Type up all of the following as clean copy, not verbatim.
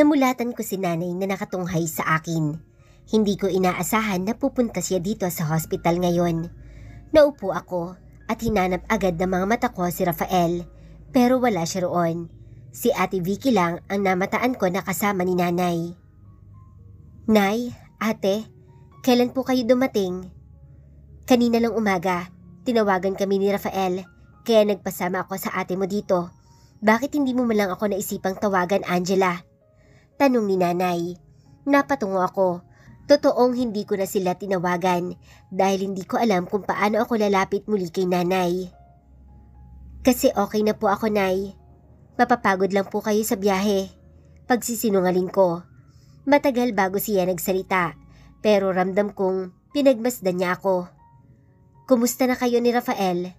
Namulatan ko si nanay na nakatunghay sa akin. Hindi ko inaasahan na pupunta siya dito sa hospital ngayon. Naupo ako at hinanap agad ng mga mata ko si Rafael, pero wala siya roon. Si Ate Vicky lang ang namataan ko na kasama ni nanay. Nay, ate, kailan po kayo dumating? Kanina lang umaga, tinawagan kami ni Rafael, kaya nagpasama ako sa ate mo dito. Bakit hindi mo man lang ako naisipang tawagan, Angela? Tanong ni nanay. Napatungo ako. Totoong hindi ko na sila tinawagan dahil hindi ko alam kung paano ako lalapit muli kay nanay. Kasi okay na po ako, Nay. Mapapagod lang po kayo sa biyahe. Pagsisinungaling ko. Matagal bago siya nagsalita, pero ramdam kong pinagmasdan niya ako. Kumusta na kayo ni Rafael?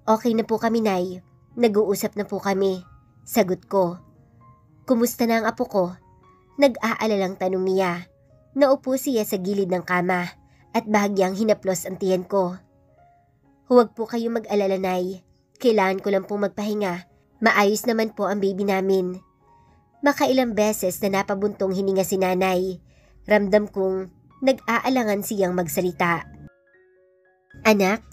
Okay na po kami, Nay. Nag-uusap na po kami. Sagot ko. Kumusta na ang apo ko? Nag-aalalang tanong niya. Naupo siya sa gilid ng kama at bahagyang hinaplos ang tiyan ko. Huwag po kayo mag-alala, Nay. Kailangan ko lang pong magpahinga. Maayos naman po ang baby namin. Makailang beses na napabuntong hininga si nanay. Ramdam kong nag-aalangan siyang magsalita. Anak,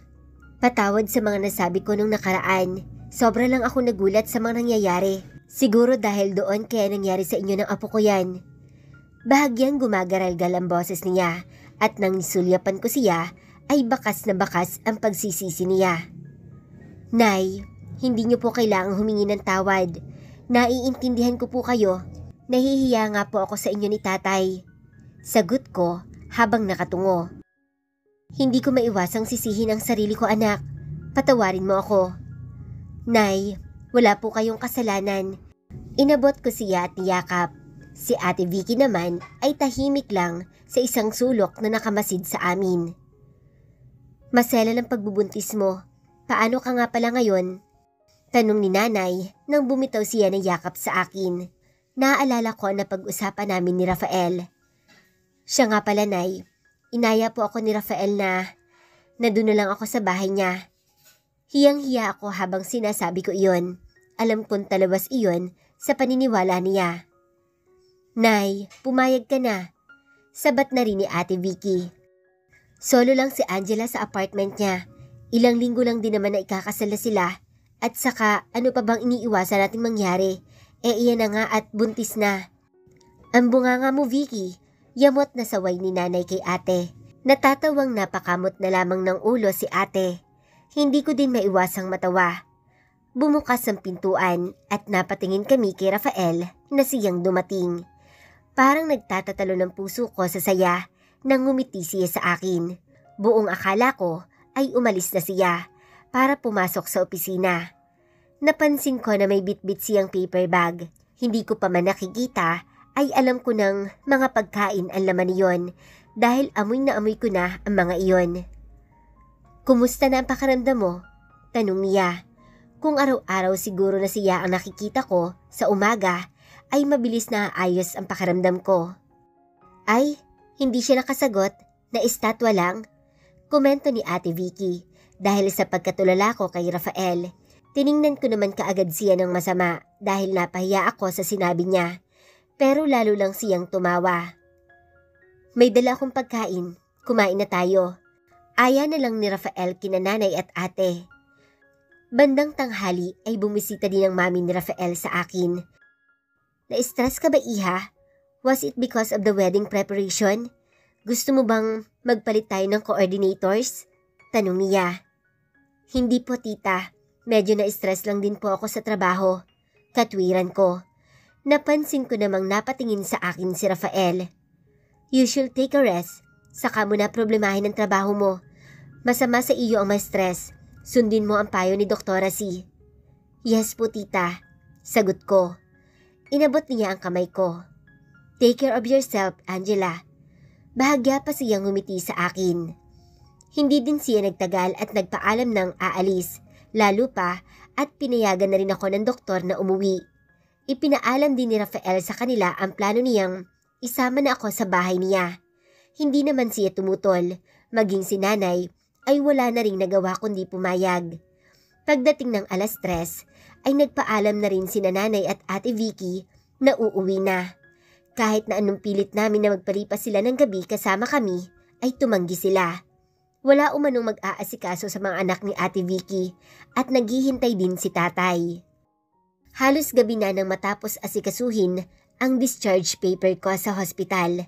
patawad sa mga nasabi ko nung nakaraan. Sobra lang ako nagulat sa mga nangyayari. Siguro dahil doon kaya nangyari sa inyo ng apo ko yan. Bahagyang gumagaralgal ang boses niya at nang nisulyapan ko siya ay bakas na bakas ang pagsisisi niya. Nay, hindi niyo po kailangang humingi ng tawad. Naiintindihan ko po kayo. Nahihiya nga po ako sa inyo ni tatay. Sagot ko habang nakatungo. Hindi ko maiwasang sisihin ang sarili ko, anak. Patawarin mo ako. Nay, wala po kayong kasalanan. Inabot ko siya at niyakap. Si Ate Vicky naman ay tahimik lang sa isang sulok na nakamasid sa amin. Masela ng pagbubuntis mo. Paano ka nga pala ngayon? Tanong ni nanay nang bumitaw siya ng yakap sa akin. Naaalala ko na pag-usapan namin ni Rafael. Siya nga pala, Nay. Inaya po ako ni Rafael na doon na lang ako sa bahay niya. Hiyang-hiya ako habang sinasabi ko iyon. Alam kong talabas iyon sa paniniwala niya. Nay, pumayag ka na. Sabat na rin ni Ate Vicky. Solo lang si Angela sa apartment niya. Ilang linggo lang din naman na ikakasala sila. At saka ano pa bang iniiwasan nating mangyari? Iyan na nga at buntis na. Ang bunganga mo, Vicky. Yamot na saway ni nanay kay ate. Natatawang napakamot na lamang ng ulo si ate. Hindi ko din maiwasang matawa. Bumukas ang pintuan at napatingin kami kay Rafael na siyang dumating. Parang nagtatatalo ng puso ko sa saya nang ngumiti siya sa akin. Buong akala ko ay umalis na siya para pumasok sa opisina. Napansin ko na may bitbit siyang paper bag. Hindi ko pa man nakikita ay alam ko ng mga pagkain ang laman niyon dahil amoy na amoy ko na ang mga iyon. Kumusta na ang pakiramdam mo? Tanong niya. Kung araw-araw siguro na siya ang nakikita ko sa umaga ay mabilis na ayos ang pakiramdam ko. Ay, hindi siya nakasagot, na estatwa lang. Komento ni Ate Vicky dahil sa pagkatulala ko kay Rafael. Tiningnan ko naman kaagad siya ng masama dahil napahiya ako sa sinabi niya. Pero lalo lang siyang tumawa. May dala akong pagkain, kumain na tayo. Aya na lang ni Rafael kina nanay at ate. Bandang tanghali ay bumisita din ang mami ni Rafael sa akin. Na-stress ka ba, Iha? Was it because of the wedding preparation? Gusto mo bang magpalit tayo ng coordinators? Tanong niya. Hindi po, tita. Medyo na-stress lang din po ako sa trabaho. Katwiran ko. Napansin ko namang napatingin sa akin si Rafael. You should take a rest. Saka mo na problemahin ang trabaho mo. Masama sa iyo ang ma-stress. Sundin mo ang payo ni Doktora C. Yes po, tita. Sagot ko. Inabot niya ang kamay ko. Take care of yourself, Angela. Bahagya pa siyang ngumiti sa akin. Hindi din siya nagtagal at nagpaalam ng aalis, lalo pa at pinayagan na rin ako ng doktor na umuwi. Ipinaalam din ni Rafael sa kanila ang plano niyang isama na ako sa bahay niya. Hindi naman siya tumutol, maging si nanay ay wala na ring nagawa kundi pumayag. Pagdating ng 3:00 ay nagpaalam na rin si nanay at Ate Vicky na uuwi na. Kahit na anong pilit namin na magpalipas sila ng gabi kasama kami, ay tumanggi sila. Wala umanong mag-aasikaso sa mga anak ni Ate Vicky at naghihintay din si tatay. Halos gabi na nang matapos asikasuhin ang discharge paper ko sa hospital.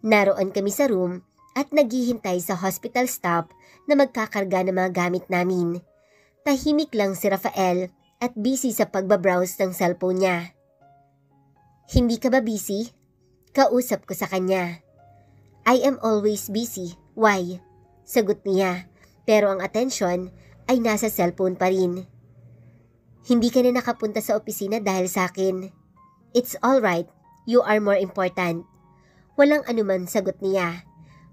Naroon kami sa room at naghihintay sa hospital staff na magkakarga ng mga gamit namin. Tahimik lang si Rafael at busy sa pagbabrowse ng cellphone niya. "Hindi ka ba busy?" Kausap ko sa kanya. "I am always busy. Why?" Sagot niya, pero ang atensyon ay nasa cellphone pa rin. "Hindi ka na nakapunta sa opisina dahil sa akin." "It's alright. You are more important." Walang anuman sagot niya.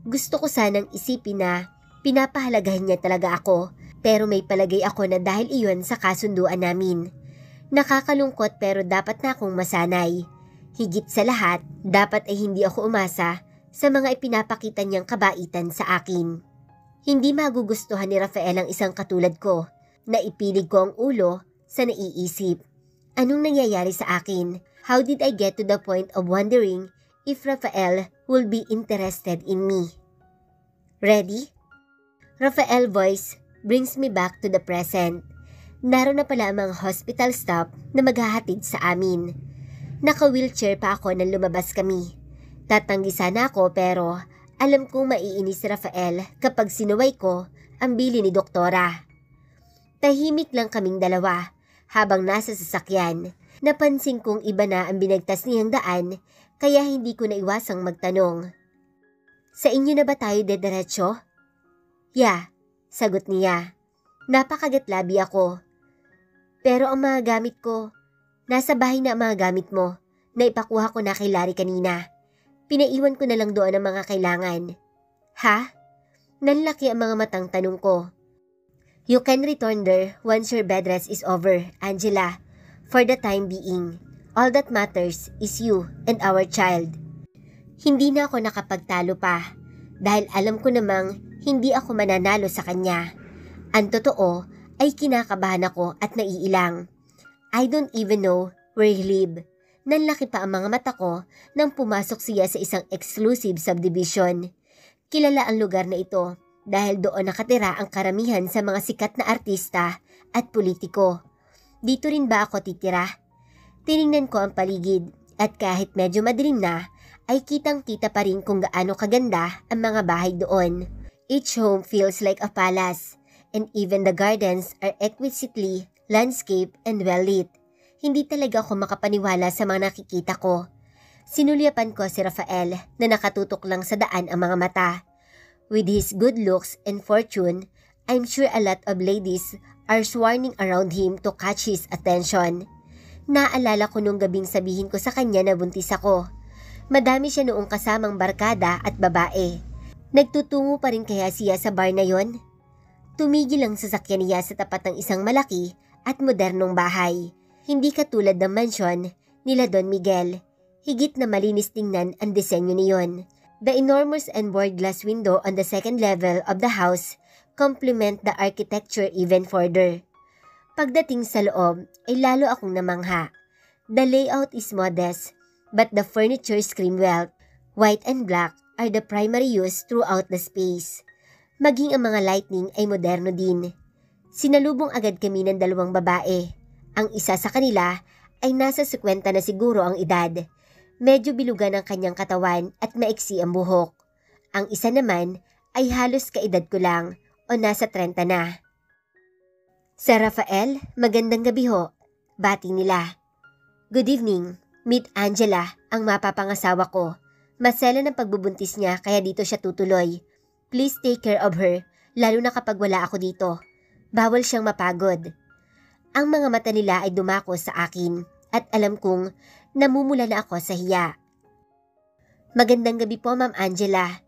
Gusto ko sanang isipin na pinapahalagahan niya talaga ako, pero may palagay ako na dahil iyon sa kasunduan namin. Nakakalungkot pero dapat na akong masanay. Higit sa lahat, dapat ay hindi ako umasa sa mga ipinapakita niyang kabaitan sa akin. Hindi magugustuhan ni Rafael ang isang katulad ko, na ipilig ko ang ulo sa naiisip. Anong nangyayari sa akin? How did I get to the point of wondering if Rafael will be interested in me? Ready? Rafael voice brings me back to the present. Naroon na pala ang mga hospital staff na maghahatid sa amin. Naka-wheelchair pa ako nang lumabas kami. Tatanggi sana ako pero alam kong maiinis si Rafael kapag sinuway ko ang bili ni Doktora. Tahimik lang kaming dalawa. Habang nasa sasakyan, napansin kong iba na ang binagtas niyang daan kaya hindi ko naiwasang magtanong. "Sa inyo na ba tayo dediretso?" "Yeah," sagot niya. Napakagatlabi ako. "Pero ang mga gamit ko, nasa bahay na ang mga gamit mo. Naipakuha ko na kay Larry kanina. Pinaiwan ko na lang doon ang mga kailangan." "Ha?" Nanlaki ang mga matang tanong ko. "You can return there once your bed rest is over, Angela. For the time being, all that matters is you and our child." Hindi na ako nakapagtalo pa dahil alam ko namang hindi ako mananalo sa kanya. Ang totoo ay kinakabahan ako at naiilang. I don't even know where he live. Nanlaki pa ang mga mata ko nang pumasok siya sa isang exclusive subdivision. Kilala ang lugar na ito dahil doon nakatira ang karamihan sa mga sikat na artista at politiko. Dito rin ba ako titira? Tiningnan ko ang paligid at kahit medyo madilim na, ay kitang-kita pa rin kung gaano kaganda ang mga bahay doon. Each home feels like a palace, and even the gardens are exquisitely landscaped and well-lit. Hindi talaga ako makapaniwala sa mga nakikita ko. Sinulyapan ko si Rafael na nakatutok lang sa daan ang mga mata. With his good looks and fortune, I'm sure a lot of ladies are swarming around him to catch his attention. Naalala ko nung gabing sabihin ko sa kanya na buntis ako. Madami siya noong kasamang barkada at babae. Nagtutungo pa rin kaya siya sa bar na yon? Tumigil ang sasakyan niya sa tapat ng isang malaki at modernong bahay. Hindi katulad ng mansyon nila Don Miguel. Higit na malinis tingnan ang disenyo niyon. The enormous and board glass window on the second level of the house complement the architecture even further. Pagdating sa loob ay lalo akong namangha. The layout is modest, but the furniture scream wealth. White and black are the primary use throughout the space. Maging ang mga lighting ay moderno din. Sinalubong agad kami ng dalawang babae. Ang isa sa kanila ay nasa 50 na siguro ang edad. Medyo bilugan ang kanyang katawan at maiksi ang buhok. Ang isa naman ay halos kaedad ko lang o nasa 30 na. "Sir Rafael, magandang gabi ho," bati nila. "Good evening. Meet Angela, ang mapapangasawa ko. Masela ng pagbubuntis niya kaya dito siya tutuloy. Please take care of her, lalo na kapag wala ako dito. Bawal siyang mapagod." Ang mga mata nila ay dumako sa akin at alam kong namumula na ako sa hiya. "Magandang gabi po, Ma'am Angela."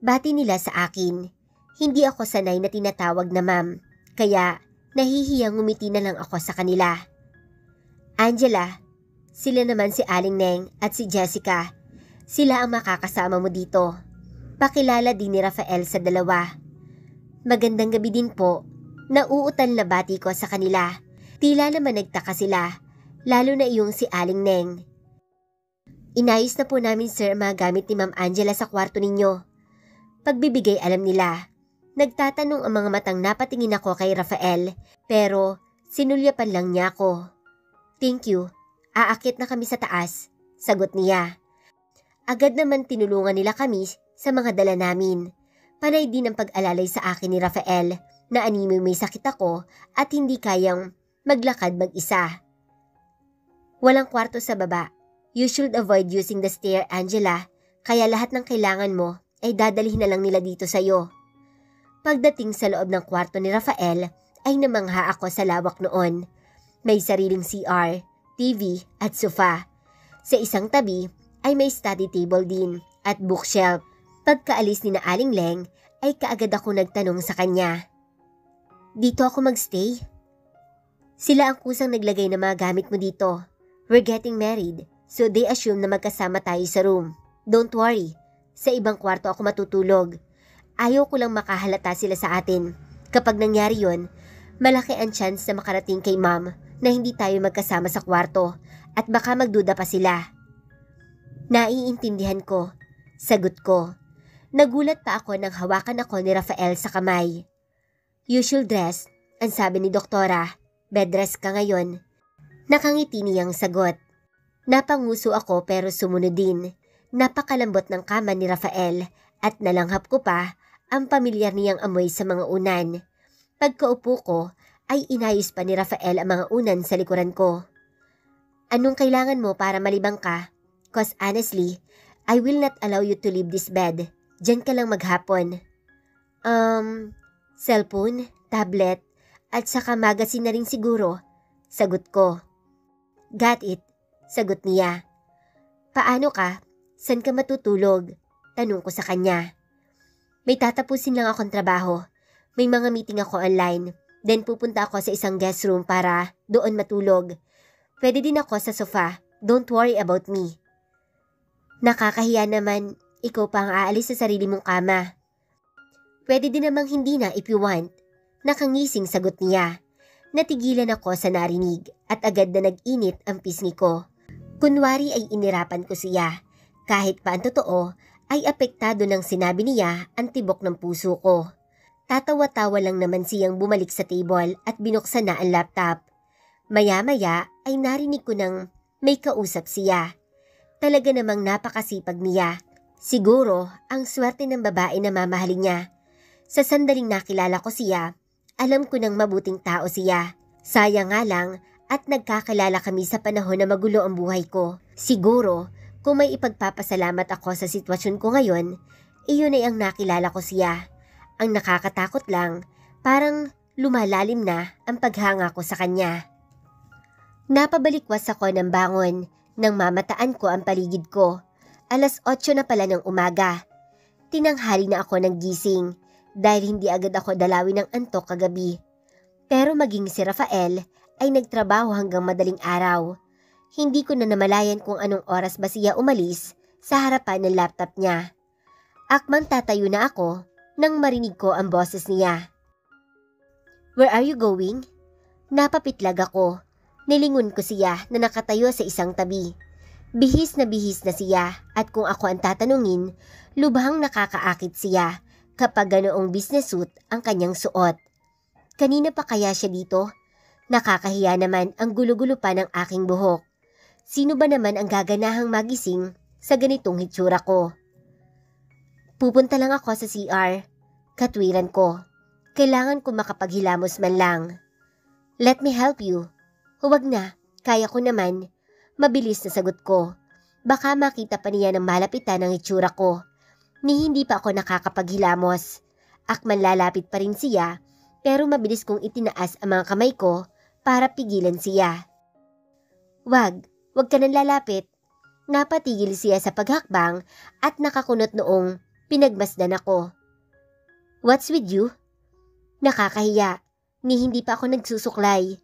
Bati nila sa akin. Hindi ako sanay na tinatawag na ma'am, kaya nahihiyang ngumiti na lang ako sa kanila. "Angela, sila naman si Aling Neng at si Jessica. Sila ang makakasama mo dito." Pakilala din ni Rafael sa dalawa. "Magandang gabi din po." Nauutal na bati ko sa kanila. Tila naman nagtaka sila, lalo na iyong si Aling Neng. Inayos na po namin sir ang mga gamit ni Ma'am Angela sa kwarto ninyo. Pagbibigay alam nila. Nagtatanong ang mga matang napatingin ako kay Rafael pero sinulyapan lang niya ako. Thank you. Aakit na kami sa taas, sagot niya. Agad naman tinulungan nila kami sa mga dala namin. Panay din ang pag-alalay sa akin ni Rafael na animoy may sakit ako at hindi kayang maglakad mag-isa. Walang kwarto sa baba. You should avoid using the stair, Angela, kaya lahat ng kailangan mo ay dadalhin na lang nila dito sa'yo. Pagdating sa loob ng kwarto ni Rafael ay namangha ako sa lawak noon. May sariling CR, TV at sofa. Sa isang tabi ay may study table din at bookshelf. Pagkaalis ni na Aling Leng ay kaagad ako nagtanong sa kanya. Dito ako magstay? Sila ang kusang naglagay ng mga gamit mo dito. We're getting married, so they assume na magkasama tayo sa room. Don't worry, sa ibang kwarto ako matutulog. Ayaw ko lang makahalata sila sa atin. Kapag nangyari yon, malaki ang chance na makarating kay ma'am na hindi tayo magkasama sa kwarto at baka magduda pa sila. Naiintindihan ko, sagot ko. Nagulat pa ako nang hawakan ako ni Rafael sa kamay. Usual dress, ang sabi ni doktora. Bed rest ka ngayon. Nakangiti niyang sagot. Napanguso ako pero sumunod din. Napakalambot ng kama ni Rafael at nalanghap ko pa ang pamilyar niyang amoy sa mga unan. Pagkaupo ko ay inayos pa ni Rafael ang mga unan sa likuran ko. Anong kailangan mo para malibang ka? Cause honestly, I will not allow you to leave this bed. Diyan ka lang maghapon. Cellphone, tablet, at saka magazine na rin siguro, sagot ko. Got it, sagot niya. Paano ka? San ka matutulog? Tanong ko sa kanya. May tatapusin lang akong trabaho. May mga meeting ako online. Then pupunta ako sa isang guest room para doon matulog. Pwede din ako sa sofa. Don't worry about me. Nakakahiya naman. Ikaw pa ang aalis sa sarili mong kama. Pwede din namang hindi na if you want. Nakangising sagot niya. Natigilan ako sa narinig at agad na nag-init ang pisngi ko. Kunwari ay inirapan ko siya. Kahit pa ang totoo, ay apektado ng sinabi niya ang tibok ng puso ko. Tatawa-tawa lang naman siyang bumalik sa table at binuksan na ang laptop. Maya-maya ay narinig ko nang may kausap siya. Talaga namang napakasipag niya. Siguro ang swerte ng babae na mamahalin niya. Sa sandaling nakilala ko siya, alam ko nang mabuting tao siya. Sayang nga lang at nagkakilala kami sa panahon na magulo ang buhay ko. Siguro, kung may ipagpapasalamat ako sa sitwasyon ko ngayon, iyon ay ang nakilala ko siya. Ang nakakatakot lang, parang lumalalim na ang paghanga ko sa kanya. Napabalikwas ako ng bangon nang mamataan ko ang paligid ko. 8:00 na pala ng umaga. Tinanghali na ako ng gising dahil hindi agad ako dalawin ng antok kagabi. Pero maging si Rafael ay nagtrabaho hanggang madaling araw. Hindi ko na namalayan kung anong oras ba siya umalis sa harapan ng laptop niya. Akmang tatayo na ako nang marinig ko ang boses niya. Where are you going? Napapitlag ako. Nilingon ko siya na nakatayo sa isang tabi. Bihis na siya at kung ako ang tatanungin, lubhang nakakaakit siya kapag ganoong business suit ang kanyang suot. Kanina pa kaya siya dito? Nakakahiya naman ang gulo-gulo pa ng aking buhok. Sino ba naman ang gaganahang magising sa ganitong hitsura ko? Pupunta lang ako sa CR. Katwiran ko. Kailangan ko makapaghilamos man lang. Let me help you. Huwag na, kaya ko naman. Mabilis na sagot ko. Baka makita pa niya ng malapitan ang hitsura ko. Ni hindi pa ako nakakapaghilamos. Akman lalapit pa rin siya, pero mabilis kong itinaas ang mga kamay ko para pigilan siya. Wag ka nang lalapit. Napatigil siya sa paghakbang at nakakunot noong pinagmasdan ako. What's with you? Nakakahiya, ni hindi pa ako nagsusuklay.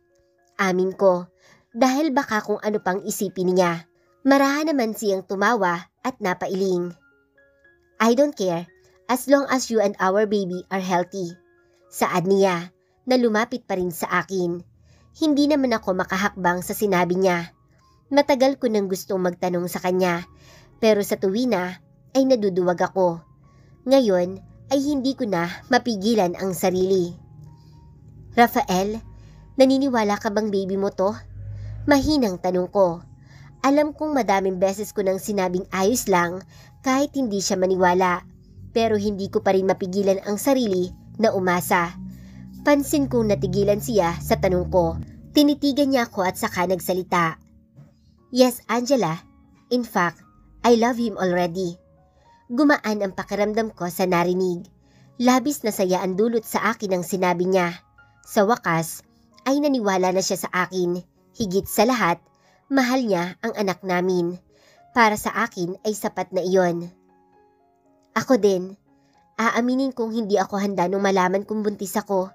Amin ko, dahil baka kung ano pang isipin niya. Marahan naman siyang tumawa at napailing. I don't care, as long as you and our baby are healthy. Saad niya, na lumapit pa rin sa akin. Hindi naman ako makahakbang sa sinabi niya. Matagal ko nang gustong magtanong sa kanya, pero sa tuwina ay naduduwag ako. Ngayon ay hindi ko na mapigilan ang sarili. Rafael, naniniwala ka bang baby mo to? Mahinang tanong ko. Alam kong madaming beses ko nang sinabing ayos lang kahit hindi siya maniwala, pero hindi ko pa rin mapigilan ang sarili na umasa. Pansin kong natigilan siya sa tanong ko. Tinitigan niya ako at saka nagsalita. Yes, Angela. In fact, I love him already. Gumaan ang pakiramdam ko sa narinig. Labis na saya ang dulot sa akin ang sinabi niya. Sa wakas, ay naniwala na siya sa akin. Higit sa lahat, mahal niya ang anak namin. Para sa akin ay sapat na iyon. Ako din. Aaminin kong hindi ako handa nung malaman kong buntis ako.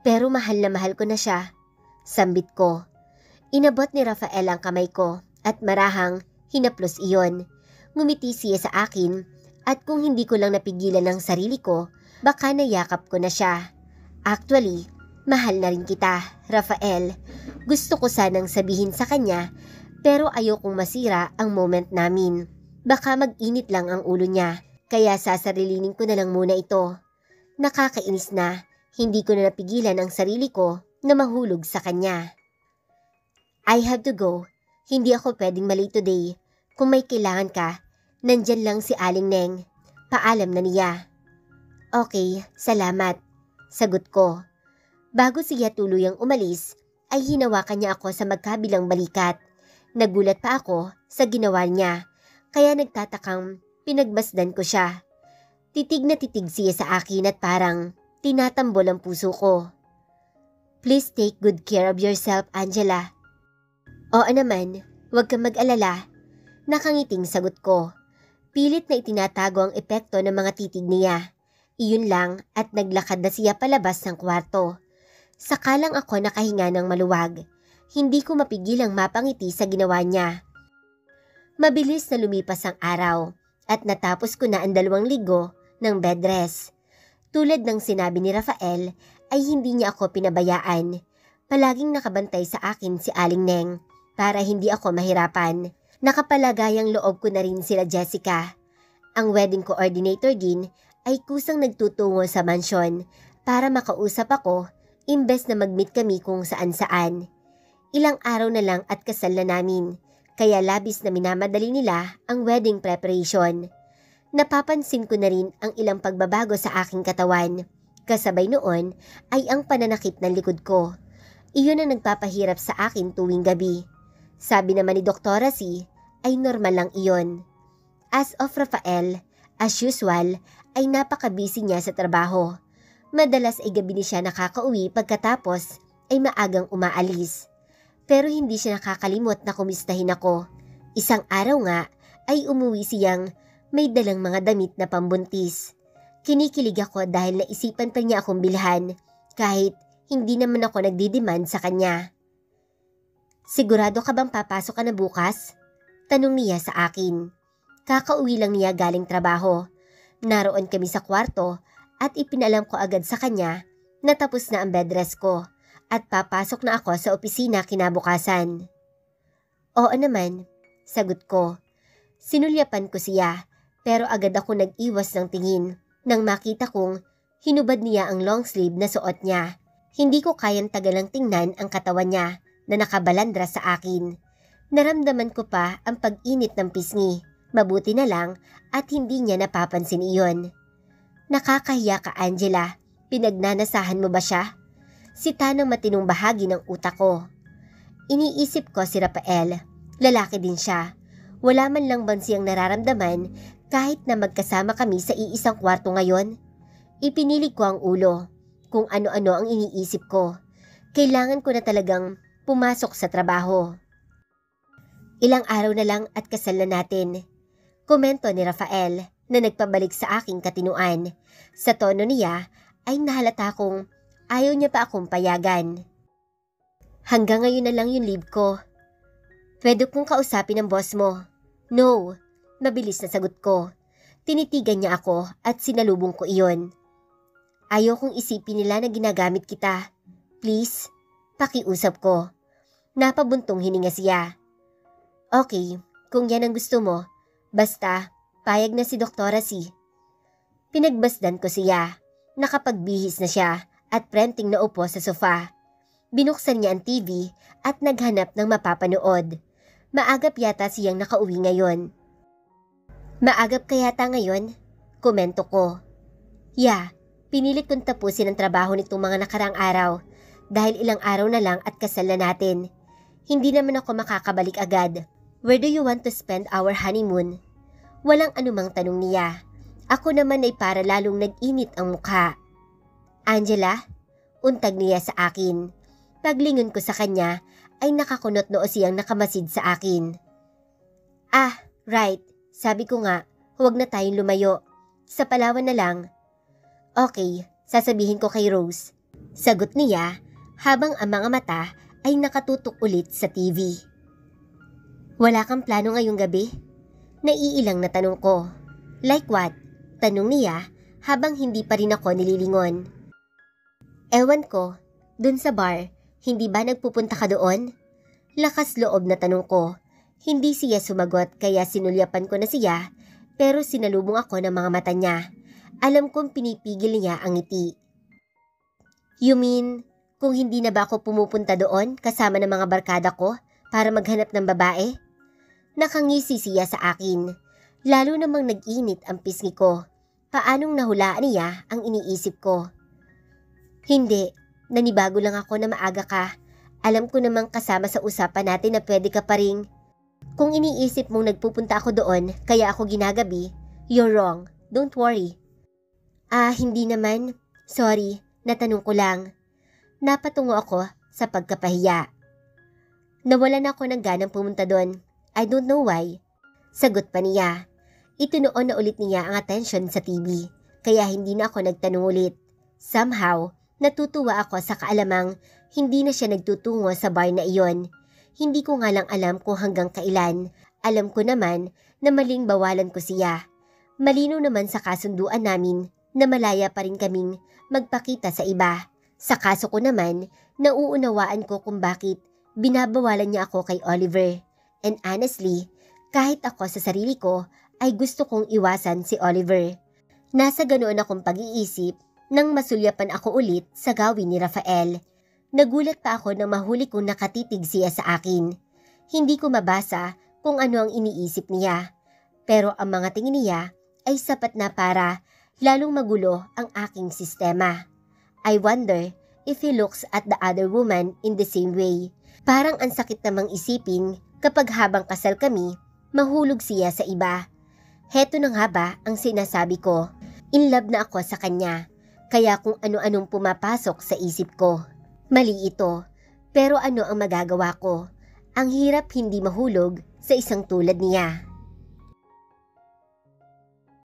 Pero mahal na mahal ko na siya. Sambit ko. Inabot ni Rafael ang kamay ko at marahang hinaplos iyon. Ngumiti siya sa akin at kung hindi ko lang napigilan ang sarili ko, baka nayakap ko na siya. Actually, mahal na rin kita, Rafael. Gusto ko sanang sabihin sa kanya pero ayokong masira ang moment namin. Baka mag-init lang ang ulo niya kaya sasarilinin ko na lang muna ito. Nakakainis na, hindi ko na napigilan ang sarili ko na mahulog sa kanya. I have to go. Hindi ako pwedeng mali today. Kung may kailangan ka, nandyan lang si Aling Neng. Paalam na niya. Okay, salamat. Sagot ko. Bago siya tuluyang umalis, ay hinawakan niya ako sa magkabilang balikat. Nagulat pa ako sa ginawa niya, kaya nagtatakang pinagmasdan ko siya. Titig na titig siya sa akin at parang tinatambol ang puso ko. Please take good care of yourself, Angela. Oo naman, huwag kang mag-alala. Nakangiting sagot ko. Pilit na itinatago ang epekto ng mga titig niya. Iyon lang at naglakad na siya palabas ng kwarto. Saka lang ako nakahinga ng maluwag. Hindi ko mapigilang mapangiti sa ginawa niya. Mabilis na lumipas ang araw at natapos ko na ang 2 linggo ng bed rest. Tulad ng sinabi ni Rafael ay hindi niya ako pinabayaan. Palaging nakabantay sa akin si Aling Neng para hindi ako mahirapan. Nakapalagayang loob ko na rin sila Jessica. Ang wedding coordinator din ay kusang nagtutungo sa mansyon para makausap ako imbes na mag-meet kami kung saan-saan. Ilang araw na lang at kasal na namin, kaya labis na minamadali nila ang wedding preparation. Napapansin ko na rin ang ilang pagbabago sa aking katawan. Kasabay noon ay ang pananakit ng likod ko. Iyon ang nagpapahirap sa akin tuwing gabi. Sabi naman ni Doktora C ay normal lang iyon. As of Rafael, as usual ay napaka-busy niya sa trabaho. Madalas ay gabi ni siya nakakauwi pagkatapos ay maagang umaalis. Pero hindi siya nakakalimot na kumistahin ako. Isang araw nga ay umuwi siyang may dalang mga damit na pambuntis. Kinikilig ako dahil naisipan pa niya akong bilhan kahit hindi naman ako nagdidemand sa kanya. Sigurado ka bang papasok ka na bukas? Tanong niya sa akin. Kakauwi lang niya galing trabaho. Naroon kami sa kwarto at ipinalam ko agad sa kanya na tapos na ang bed rest ko at papasok na ako sa opisina kinabukasan. Oo naman, sagot ko. Sinulyapan ko siya pero agad ako nag-iwas ng tingin nang makita kong hinubad niya ang long sleeve na suot niya. Hindi ko kayang tagalang tingnan ang katawan niya na nakabalandra sa akin. Naramdaman ko pa ang pag-init ng pisngi. Mabuti na lang at hindi niya napapansin iyon. Nakakahiya ka, Angela. Pinagnanasahan mo ba siya? Sita ng matinong bahagi ng utak ko. Iniisip ko si Rafael. Lalaki din siya. Wala man lang ba siyang nararamdaman kahit na magkasama kami sa iisang kwarto ngayon? Ipinilig ko ang ulo. Kung ano-ano ang iniisip ko. Kailangan ko na talagang pumasok sa trabaho. Ilang araw na lang at kasal na natin. Komento ni Rafael na nagpabalik sa aking katinuan. Sa tono niya ay nahalata kong ayaw niya pa akong payagan. Hanggang ngayon na lang yung leave ko. Pwede kong kausapin ang boss mo. No, mabilis na sagot ko. Tinitigan niya ako at sinalubong ko iyon. Ayaw kong isipin nila na ginagamit kita. Please, pakiusap ko. Napabuntong hininga siya. Okay, kung yan ang gusto mo, basta payag na si Doktora C. Pinagbasdan ko siya. Nakapagbihis na siya at prenting na upo sa sofa. Binuksan niya ang TV at naghanap ng mapapanood. Maagap yata siyang nakauwi ngayon. Maagap ka yata ngayon? Komento ko. Yeah, pinilit kong tapusin ang trabaho nitong mga nakarang araw dahil ilang araw na lang at kasal na natin. Hindi naman ako makakabalik agad. Where do you want to spend our honeymoon? Walang anumang tanong niya. Ako naman ay para lalong nag-init ang mukha. Angela? Untag niya sa akin. Paglingon ko sa kanya ay nakakunot noo siyang nakamasid sa akin. Ah, right. Sabi ko nga, huwag na tayong lumayo. Sa Palawan na lang. Okay, sasabihin ko kay Rose. Sagot niya habang ang mga mata ay nakatutok ulit sa TV. Wala kang plano ngayong gabi? Naiilang na tanong ko. Like what? Tanong niya habang hindi pa rin ako nililingon. Ewan ko, dun sa bar, hindi ba nagpupunta ka doon? Lakas loob na tanong ko. Hindi siya sumagot kaya sinulyapan ko na siya pero sinalubong ako ng mga mata niya. Alam kong pinipigil niya ang ngiti. You mean, kung hindi na ba ako pumupunta doon kasama ng mga barkada ko para maghanap ng babae? Nakangisi siya sa akin. Lalo namang nag-init ang pisngi ko. Paanong nahulaan niya ang iniisip ko? Hindi, nanibago lang ako na maaga ka. Alam ko namang kasama sa usapan natin na pwede ka pa ring. Kung iniisip mong nagpupunta ako doon kaya ako ginagabi, you're wrong. Don't worry. Hindi naman. Sorry, natanong ko lang. Napatungo ako sa pagkapahiya. Nawalan ako ng ganang pumunta doon. I don't know why. Sagot pa niya. Itunoon na ulit niya ang atensyon sa TV, kaya hindi na ako nagtanong ulit. Somehow, natutuwa ako sa kaalamang hindi na siya nagtutungo sa bar na iyon. Hindi ko nga lang alam kung hanggang kailan. Alam ko naman na maling bawalan ko siya. Malinaw naman sa kasunduan namin na malaya pa rin kaming magpakita sa iba. Sa kaso ko naman, nauunawaan ko kung bakit binabawalan niya ako kay Oliver. And honestly, kahit ako sa sarili ko ay gusto kong iwasan si Oliver. Nasa ganoon akong pag-iisip nang masulyapan ako ulit sa gawin ni Rafael. Nagulat pa ako nang mahuli kong nakatitig siya sa akin. Hindi ko mabasa kung ano ang iniisip niya. Pero ang mga tingin niya ay sapat na para lalong magulo ang aking sistema. I wonder if he looks at the other woman in the same way. Parang ang sakit namang isipin kapag habang kasal kami, mahulog siya sa iba. Heto na nga ba ang sinasabi ko? In love na ako sa kanya. Kaya kung ano-anong pumapasok sa isip ko. Mali ito, pero ano ang magagawa ko? Ang hirap hindi mahulog sa isang tulad niya.